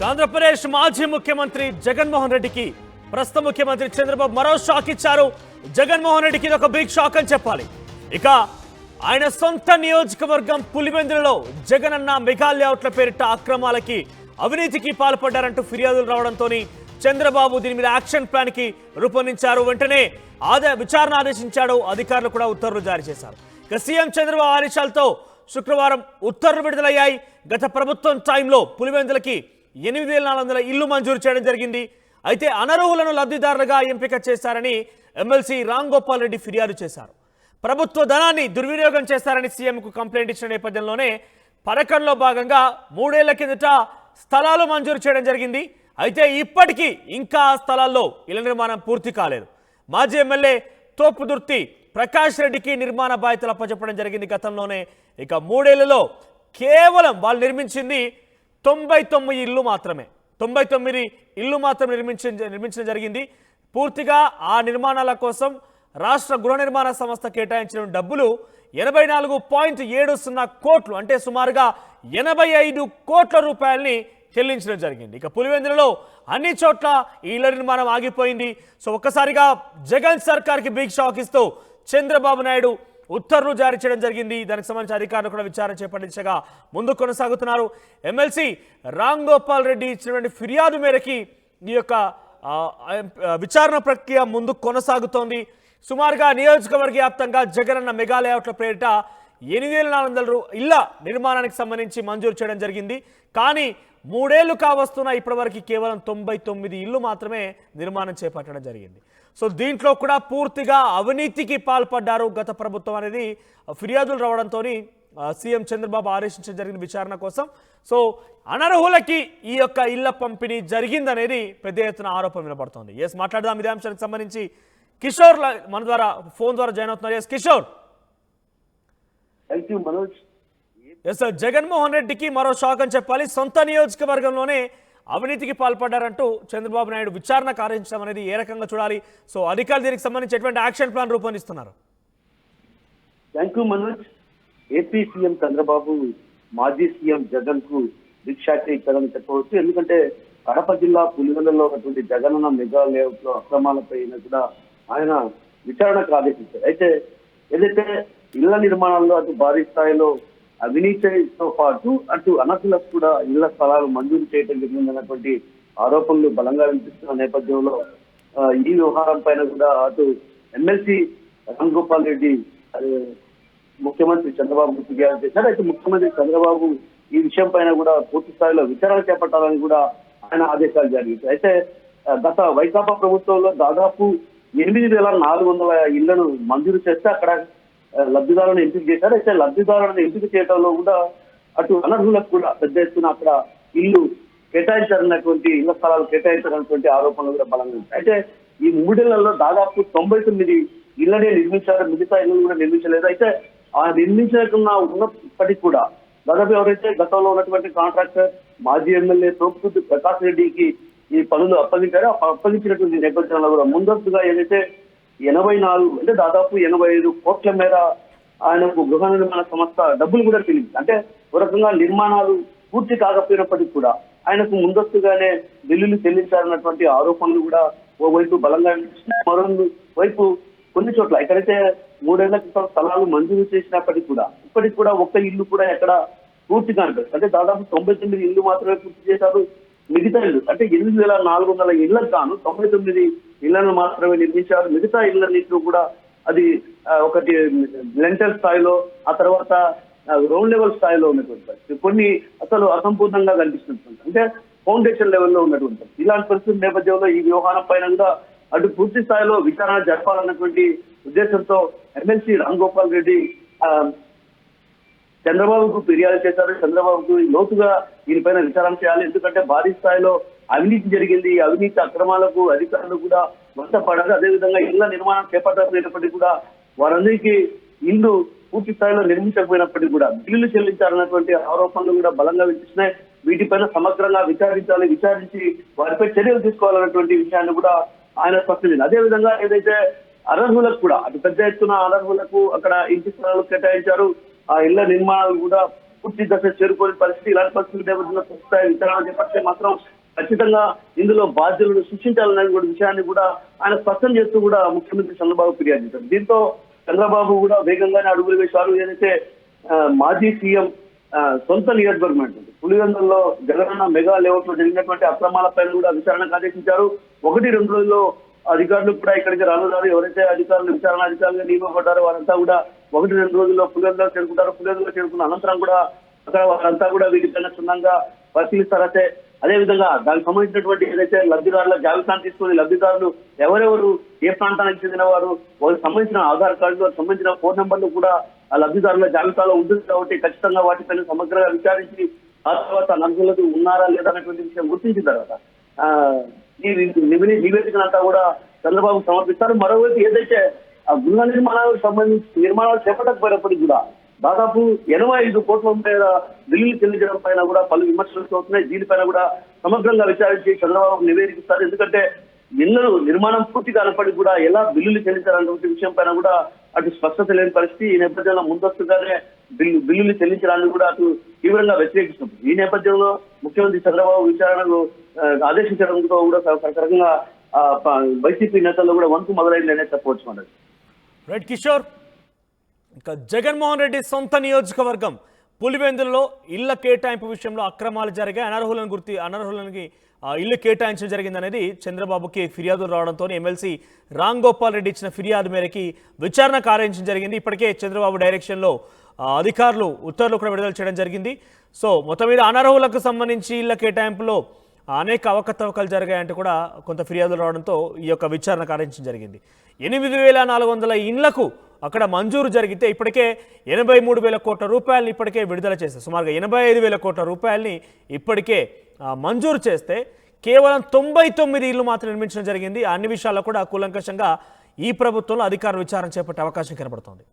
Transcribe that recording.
ఆంధ్రప్రదేశ్ మాజీ ముఖ్యమంత్రి జగన్మోహన్ రెడ్డికి ప్రస్తుత ముఖ్యమంత్రి చంద్రబాబు మరో షాక్ ఇచ్చారు. జగన్మోహన్ రెడ్డికి ఇది ఒక బిగ్ షాక్ అని చెప్పాలి. ఇక ఆయన సొంత నియోజకవర్గం పులివెందులలో జగన్ అన్న మెగా లేఅవుట్ల పేరిట అక్రమాలకి అవినీతికి పాల్పడ్డారంటూ ఫిర్యాదులు రావడంతో చంద్రబాబు దీని మీద యాక్షన్ ప్లాన్ కి రూపొందించారు. వెంటనే విచారణ ఆదేశించాడు. అధికారులు కూడా ఉత్తర్వులు జారీ చేశారు. ఇక సీఎం చంద్రబాబు ఆదేశాలతో శుక్రవారం ఉత్తర్వులు విడుదలయ్యాయి. గత ప్రభుత్వం టైంలో పులివెందులకి 8,400 ఇళ్లు మంజూరు చేయడం జరిగింది. అయితే అనర్హులను లబ్ధిదారులుగా ఎంపిక చేశారని ఎమ్మెల్సీ రామ్ గోపాల్ రెడ్డి ఫిర్యాదు చేశారు. ప్రభుత్వ ధనాన్ని దుర్వినియోగం చేశారని సీఎంకు కంప్లైంట్ ఇచ్చిన నేపథ్యంలోనే పథకంలో భాగంగా 3 ఏళ్ల కిందట స్థలాలు మంజూరు చేయడం జరిగింది. అయితే ఇప్పటికీ ఇంకా స్థలాల్లో ఇళ్ల నిర్మాణం పూర్తి కాలేదు. మాజీ ఎమ్మెల్యే తోపుదుర్తి ప్రకాష్ రెడ్డికి నిర్మాణ బాధ్యతలు అప్పచెప్పడం జరిగింది గతంలోనే. ఇక 3 ఏళ్లలో కేవలం వాళ్ళు నిర్మించింది 99 ఇళ్ళు మాత్రమే. 99 ఇళ్ళు మాత్రం నిర్మించడం జరిగింది. పూర్తిగా ఆ నిర్మాణాల కోసం రాష్ట్ర గృహ నిర్మాణ సంస్థ కేటాయించిన డబ్బులు 84.70 కోట్లు, అంటే సుమారుగా 85 కోట్ల రూపాయలని చెల్లించడం జరిగింది. ఇక పులివెందులలో అన్ని చోట్ల ఈ ఇళ్ల నిర్మాణం ఆగిపోయింది. సో ఒక్కసారిగా జగన్ సర్కార్కి బిగ్ షాక్ ఇస్తూ చంద్రబాబు నాయుడు ఉత్తర్వులు జారీ చేయడం జరిగింది. దానికి సంబంధించి అధికారులు కూడా విచారణ చేపట్టే దిశగా ముందు కొనసాగుతున్నారు. ఎమ్మెల్సీ రామ్ గోపాల్ రెడ్డి ఇచ్చినటువంటి ఫిర్యాదు మేరకి ఈ యొక్క విచారణ ప్రక్రియ ముందు కొనసాగుతోంది. సుమారుగా నియోజకవర్గ వ్యాప్తంగా జగన్ అన్న మెగా లేఅవుట్ల పేరిట 8,400 ఇళ్ల నిర్మాణానికి సంబంధించి మంజూరు చేయడం జరిగింది. కానీ 3 ఏళ్లు కావస్తున్న ఇప్పటివరకు కేవలం 99 ఇళ్లు మాత్రమే నిర్మాణం చేపట్టడం జరిగింది. సో దీంట్లో కూడా పూర్తిగా అవినీతికి పాల్పడ్డారు గత ప్రభుత్వం అనేది ఫిర్యాదులు రావడంతో సీఎం చంద్రబాబు ఆదేశించడం జరిగిన విచారణ కోసం. సో అనర్హులకి ఈ యొక్క ఇళ్ల పంపిణీ జరిగిందనేది పెద్ద ఎత్తున ఆరోపణ వినబడుతోంది. ఎస్, మాట్లాడదాం ఇదే అంశానికి సంబంధించి. కిషోర్ మన ద్వారా ఫోన్ ద్వారా జాయిన్ అవుతున్నారు. Yes Kishore. Thank you Manoj. Yes sir, Jaganmohan రెడ్డికి మరో షాక్ అని చెప్పాలి. సొంత నియోజకవర్గంలోనే అవినీతికి పాల్పడ్డారంటూ చంద్రబాబు నాయుడు విచారణకు ఆదేశించడం అనేది ఏ రకంగా చూడాలి? సో అధికారులు దీనికి సంబంధించి ఎటువంటి యాక్షన్ ప్లాన్ రూపొందిస్తున్నారు? Thank you Manoj. AP CM Chandrababu మాజీ సీఎం జగన్ కు బిగ్ షాక్ ఇచ్చారని చెప్పవచ్చు. ఎందుకంటే కడప జిల్లా పులివెందులలో ఉన్నటువంటి జగనన్న మెగా లేఅవుట్ లో అక్రమాలపై కూడా ఆయన విచారణకు ఆదేశించారు. అయితే ఏదైతే ఇళ్ల నిర్మాణాల్లో అటు భారీ స్థాయిలో అవినీతితో పాటు అటు అనర్హులకు కూడా ఇళ్ల స్థలాలు మంజూరు చేయడం జరిగిందన్నటువంటి ఆరోపణలు బలంగా వినిపిస్తున్న నేపథ్యంలో ఈ వ్యవహారం పైన కూడా అటు ఎమ్మెల్సీ రామ్ గోపాల్ రెడ్డి ముఖ్యమంత్రి చంద్రబాబు ఫిర్యాదు చేశారు. అయితే ముఖ్యమంత్రి చంద్రబాబు ఈ విషయం పైన కూడా పూర్తి స్థాయిలో విచారణ చేపట్టాలని కూడా ఆయన ఆదేశాలు జారీ చేశారు. అయితే గత వైకాపా ప్రభుత్వంలో దాదాపు 8,400 ఇళ్లను మంజూరు చేస్తే అక్కడ లబ్ధిదారులను ఎంపిక చేశారు. అయితే లబ్ధిదారులను ఎంపిక చేయడంలో కూడా అటు అనర్హులకు కూడా పెద్ద ఎత్తున అక్కడ ఇల్లు కేటాయించారన్నటువంటి ఇళ్ల స్థలాలు కేటాయించారన్నటువంటి ఆరోపణలు కూడా బలంగా ఉంటాయి. అయితే ఈ 3 ఏళ్లలో దాదాపు 99 ఇళ్లనే నిర్మించారు, మిగతా ఇళ్లను కూడా నిర్మించలేదు. అయితే ఆ నిర్మించకుండా ఉన్నప్పటికీ కూడా దాదాపు ఎవరైతే గతంలో ఉన్నటువంటి కాంట్రాక్టర్ మాజీ ఎమ్మెల్యే తోపుదుర్తి ప్రకాష్ రెడ్డికి ఈ పనులు అప్పగించారో అప్పగించినటువంటి నేపథ్యంలో కూడా ముందస్తుగా ఏదైతే 84 అంటే దాదాపు 85 కోట్ల మేర ఆయనకు గృహ నిర్మాణ సంస్థ డబ్బులు కూడా తెలియదు. అంటే ఒక రకంగా నిర్మాణాలు పూర్తి కాకపోయినప్పటికీ కూడా ఆయనకు ముందస్తుగానే బిల్లులు చెల్లించాలన్నటువంటి ఆరోపణలు కూడా ఓవైపు బలంగా మరో వైపు కొన్ని చోట్ల ఎక్కడైతే 3 ఏళ్ల క్రితం స్థలాలు మంజూరు చేసినప్పటికీ కూడా ఇప్పటికి కూడా ఒక్క ఇల్లు కూడా ఎక్కడ పూర్తిగా అనిపిస్తుంది. అంటే దాదాపు 99 ఇల్లు మాత్రమే పూర్తి చేశారు. మిగతా ఇల్లు అంటే 8,400 ఇళ్లకు గాను 99 ఇళ్లను మాత్రమే నిర్మించారు. మిగతా ఇళ్లన్నింటిలో కూడా అది ఒకటి లెంటల్ స్థాయిలో, ఆ తర్వాత గ్రౌండ్ లెవెల్ స్థాయిలో ఉన్నటువంటి కొన్ని అసలు అసంపూర్ణంగా కనిపిస్తుంది. అంటే ఫౌండేషన్ లెవెల్లో ఉన్నటువంటి ఇలాంటి పరిస్థితుల నేపథ్యంలో ఈ వ్యవహారం పైన కూడా అటు పూర్తి స్థాయిలో విచారణ జరపాలన్నటువంటి ఉద్దేశంతో ఎమ్మెల్సీ రామ్ గోపాల్ రెడ్డి చంద్రబాబుకు ఫిర్యాదు చేశారు. చంద్రబాబుకు లోతుగా దీనిపైన విచారణ చేయాలి. ఎందుకంటే భారీ స్థాయిలో అవినీతి జరిగింది. అవినీతి అక్రమాలకు అధికారులు కూడా వంతపడారు. అదేవిధంగా ఇళ్ల నిర్మాణం చేపట్టకపోయినప్పటికీ కూడా వారందరికీ ఇల్లు పూర్తి స్థాయిలో నిర్మించకపోయినప్పటికీ కూడా బిల్లులు చెల్లించాలన్నటువంటి ఆరోపణలు కూడా బలంగా వినిపిస్తున్నాయి. వీటిపైన సమగ్రంగా విచారించాలి, విచారించి వారిపై చర్యలు తీసుకోవాలన్నటువంటి విషయాన్ని కూడా ఆయన స్పష్టం చేశారు. అదేవిధంగా ఏదైతే అనర్హులకు కూడా అటు పెద్ద ఎత్తున అనర్హులకు అక్కడ ఇంటి స్థలాలు కేటాయించారు. ఆ ఇళ్ల నిర్మాణాలు కూడా పూర్తి దశ చేరుకోని పరిస్థితి. ఇలాంటి పరిస్థితులు నేపథ్యంలో విచారణ చేపడితే మాత్రం ఖచ్చితంగా ఇందులో బాధ్యులను శిక్షించాలనే కూడా విషయాన్ని కూడా ఆయన స్పష్టం చేస్తూ కూడా ముఖ్యమంత్రి చంద్రబాబు ఫిర్యాదు చేశారు. దీంతో చంద్రబాబు కూడా వేగంగానే అడుగులు వేశారు. ఏదైతే మాజీ సీఎం సొంత నియోజకవర్గం ఉంటుంది పులివెందులలో జగనన్న మెగా లేఅవుట్ లో జరిగినటువంటి అక్రమాలపైన కూడా విచారణకు ఆదేశించారు. 1-2 రోజుల్లో అధికారులు కూడా ఇక్కడికి రానున్నారు. ఎవరైతే అధికారులు విచారణ అధికారులుగా నియమింపబడ్డారో వారంతా కూడా 1-2 రోజుల్లో పులివెందులో చేరుకుంటారు. పులివెందులో చేరుకున్న అనంతరం కూడా అక్కడ వారంతా కూడా వీటిపైన క్షుణ్ణంగా పరిశీలిస్తారైతే అదేవిధంగా దానికి సంబంధించినటువంటి ఏదైతే లబ్ధిదారుల జాబితాను తీసుకుని లబ్ధిదారులు ఎవరెవరు ఏ ప్రాంతానికి చెందిన వారు వాళ్ళకి సంబంధించిన ఆధార్ కార్డు వారికి సంబంధించిన ఫోన్ నెంబర్లు కూడా ఆ లబ్ధిదారుల జాబితాలో ఉంటుంది కాబట్టి ఖచ్చితంగా వాటిపైన సమగ్రంగా విచారించి ఆ తర్వాత నలుగురు ఉన్నారా లేదా అనేటువంటి విషయం గుర్తించిన తర్వాత ఈ నివేదికనంతా కూడా చంద్రబాబు సమర్పిస్తారు. మరోవైపు ఏదైతే ఆ గృహ నిర్మాణాలకు సంబంధించి నిర్మాణాలు చేపట్టకపోయినప్పటికీ కూడా దాదాపు 85 కోట్ల రూపాయల బిల్లులు చెల్లించడం పైన కూడా పలు విమర్శలు వస్తున్నాయి. దీనిపైన కూడా సమగ్రంగా విచారించి చంద్రబాబు నివేదిస్తారు. ఎందుకంటే ఇళ్లు నిర్మాణం పూర్తి కానప్పటికీ కూడా ఎలా బిల్లులు చెల్లించాలనే విషయం పైన కూడా అటు స్పష్టత లేని పరిస్థితి. ఈ నేపథ్యంలో ముందస్తుగానే బిల్లులు చెల్లించడానికి కూడా అటు తీవ్రంగా వ్యతిరేకిస్తుంది. ఈ నేపథ్యంలో ముఖ్యమంత్రి చంద్రబాబు విచారణకు ఆదేశించడంతో కూడా రకరకంగా వైసీపీ నేతల్లో కూడా వంతు మొదలైందనే చెప్పవచ్చు అన్నది. రైట్ కిషోర్, ఇంకా జగన్మోహన్ రెడ్డి సొంత నియోజకవర్గం పులివెందులలో ఇళ్ల కేటాయింపు విషయంలో అక్రమాలు జరిగాయి. అనర్హులకి ఇల్లు కేటాయించడం జరిగిందనేది చంద్రబాబుకి ఫిర్యాదులు రావడంతో ఎమ్మెల్సీ రామ్ గోపాల్ రెడ్డి ఇచ్చిన ఫిర్యాదు మేరకి విచారణ కార్యించడం జరిగింది. ఇప్పటికే చంద్రబాబు డైరెక్షన్లో అధికారులు ఉత్తర్వులు కూడా విడుదల చేయడం జరిగింది. సో మొత్తం మీద అనర్హులకు సంబంధించి ఇళ్ల కేటాయింపులో అనేక అవకతవకలు జరిగాయంటూ కూడా కొంత ఫిర్యాదులు రావడంతో ఈ యొక్క విచారణ కార్యించడం జరిగింది. 8,400 ఇండ్లకు అక్కడ మంజూరు జరిగితే ఇప్పటికే 83,000 కోట్ల రూపాయలని ఇప్పటికే విడుదల చేశారు. సుమారుగా 85,000 కోట్ల రూపాయలని ఇప్పటికే మంజూరు చేస్తే కేవలం 99 ఇళ్లు మాత్రం నిర్మించడం జరిగింది. అన్ని విషయాల్లో కూడా కూలంకషంగా ఈ ప్రభుత్వంలో అధికారులు విచారణ చేపట్టే అవకాశం కనబడుతోంది.